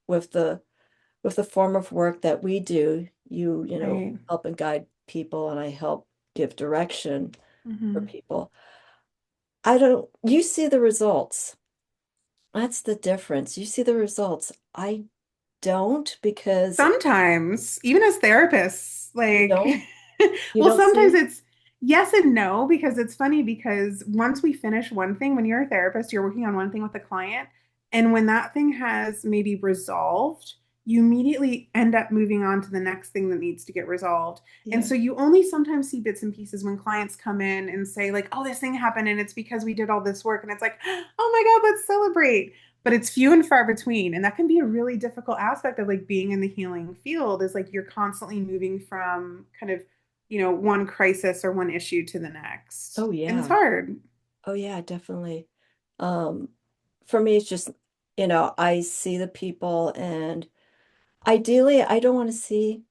with the form of work that we do, you Right. help and guide people and I help give direction for Hmm. people. I don't, you see the results. That's the difference. You see the results. I don't because Sometimes, even as therapists, you like, don't you well, don't sometimes see. it's yes and no, because it's funny because once we finish one thing, when you're a therapist, you're working on one thing with the client. And when that thing has maybe resolved, you immediately end up moving on to the next thing that needs to get resolved. And Yeah. so you only sometimes see bits and pieces when clients come in and say, like, "Oh, this thing happened and it's because we did all this work." And it's like, "Oh my God, let's celebrate." But it's few and far between, and that can be a really difficult aspect of like being in the healing field is like you're constantly moving from kind of one crisis or one issue to the next, Oh and it's yeah. hard. Oh yeah, definitely. Um, for me, it's just, I see the people and ideally I don't want to see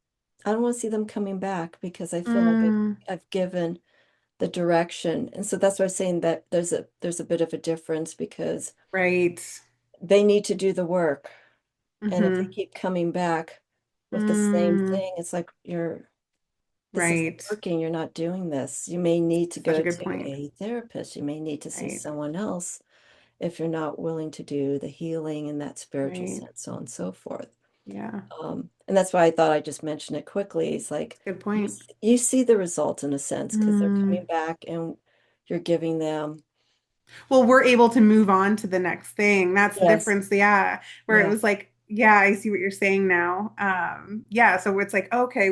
them coming back because I feel like Mm, I've given the direction. And so that's why I'm saying that there's a bit of a difference because right. they need to do the work. And if they Mm-hmm. keep coming back with the same Mm, thing, it's like this isn't right. working. You're not doing this. You may need to Such a go good to point. a therapist. You may need to see Right. someone else if you're not willing to do the healing in that spiritual Right. sense, so on and so forth. Yeah. And that's why I thought I just mentioned it quickly. It's like Good you point. you see the results in a sense because they're Mm, coming back and you're giving them. Well, we're able to move on to the next thing. That's the Yes. difference. Yeah. Where it Yeah. was like, yeah, I see what you're saying now. Yeah. So it's like, okay,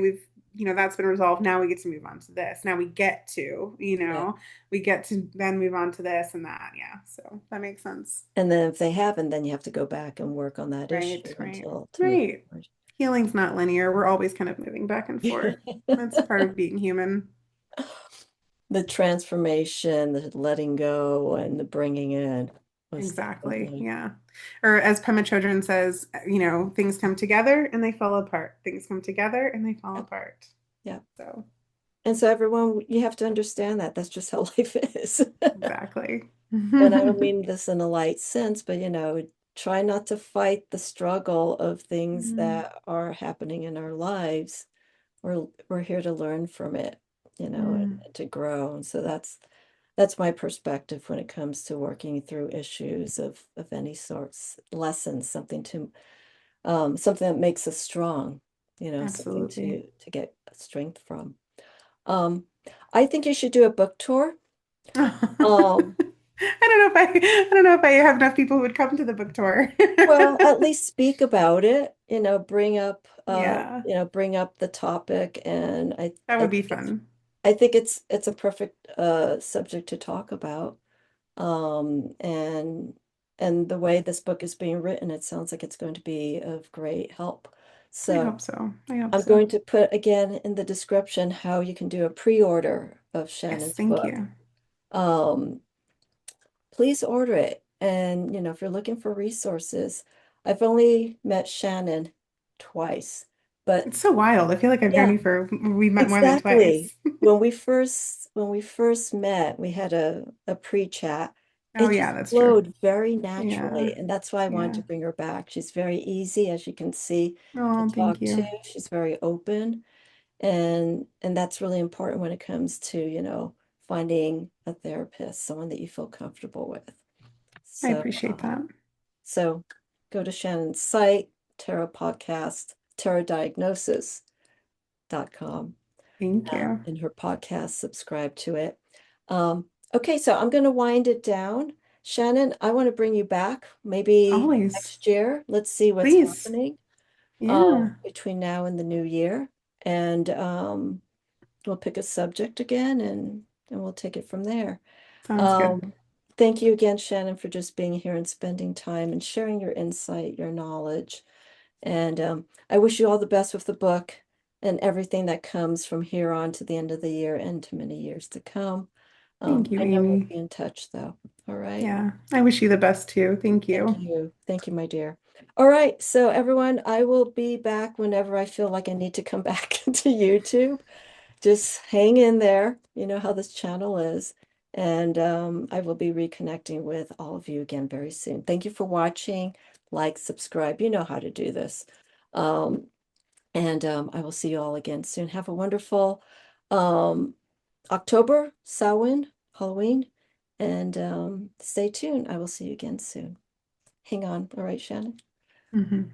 that's been resolved. Now we get to move on to this. Now we get to, Yeah. we get to then move on to this and that. Yeah. So that makes sense. And then if they haven't, then you have to go back and work on that Right. issue Right. until to move Right. forward. Healing's not linear. We're always kind of moving back and forth. That's part of being human. The transformation, the letting go, and the bringing in was Exactly. definitely, Yeah. Or as Pema Chodron says, things come together and they fall apart. Things come together and they fall yeah, apart. yeah. So, And so everyone, you have to understand that that's just how life is. exactly. And I don't mean this in a light sense, but try not to fight the struggle of things Mm, that are happening in our lives. We're here to learn from it, mm, and to grow. And so that's my perspective when it comes to working through issues of any sorts, lessons, something that makes us strong, something absolutely. to get strength from. Um, I think you should do a book tour. Um, I don't know if I have enough people who would come to the book tour. well, at least speak about it, Yeah, bring up the topic, and that I would be think fun. it's a perfect subject to talk about. Um, and and the way this book is being written, it sounds like it's going to be of great help. I So hope so. I hope I'm so. going to put again in the description how you can do a pre-order of Yes, Shannon's thank book. you. Um, please order it. And if you're looking for resources, I've only met Shannon twice, but It's so wild. I feel like I've known yeah, you we've met more than exactly. twice. When we first met, we had a pre-chat. Oh It yeah, just that's true. flowed very Yeah, naturally, and that's why I wanted yeah. to bring her back. She's very easy, as you can see, to Oh, thank talk to. you. She's very open, and that's really important when it comes to, finding a therapist, someone that you feel comfortable with. I So, appreciate that. so go to Shannon's site, Tarot Podcast, tarotdiagnosis.com. Thank you. In her podcast, subscribe to it. Okay, so I'm going to wind it down. Shannon, I want to bring you back maybe Always. next year. Let's see what's Please. happening Yeah. between now and the new year. And we'll pick a subject again and we'll take it from there. Sounds good. Um, thank you again, Shannon, for just being here and spending time and sharing your insight, your knowledge. And I wish you all the best with the book and everything that comes from here on to the end of the year and to many years to come. Thank you, I know we'll Amy. be in touch though. All right. Yeah. I wish you the best too. Thank Thank you. you. Thank you, my dear. All right. So everyone, I will be back whenever I feel like I need to come back to YouTube. Just hang in there. You know how this channel is. And I will be reconnecting with all of you again very soon. Thank you for watching. Like, subscribe. You know how to do this. Um, and I will see you all again soon. Have a wonderful um, October, Samhain, Halloween, and stay tuned. I will see you again soon. Hang on. All right, Shannon. Mhm.